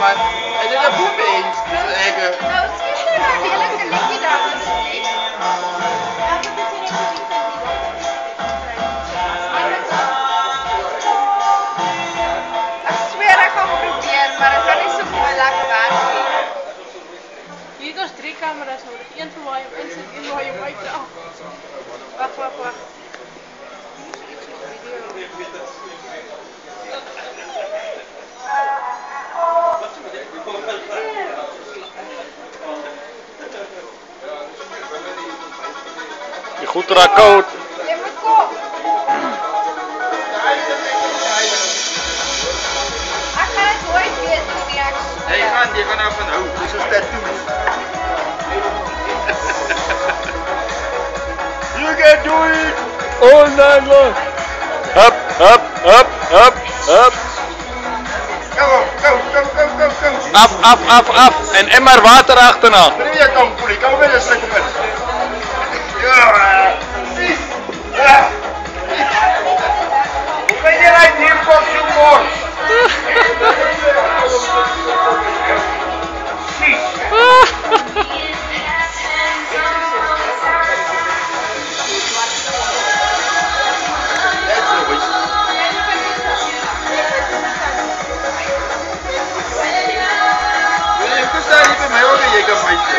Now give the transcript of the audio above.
man. En dit is een boemens. Dus Nou, schiet er maar heerlijke liedje daar, alsjeblieft. Ik zweer, ik ga proberen, maar het kan niet zo mooi lekker werken. Hier is 3 camera's nodig. 1 voor waar je op in zit, 1 waar je op uit. Wacht. Die goed raak koud. Je moet komen. Ik ga het nooit weten wie ik speel. die gaan nou van hout. Dit is een tattoos. You can do it! All night long. Up. Go. Af. En emmer water achterna. Wanneer je kan, Poelie, kom weer een stukje met. Hoe kan je uit hier voor zoeken? Je kan mij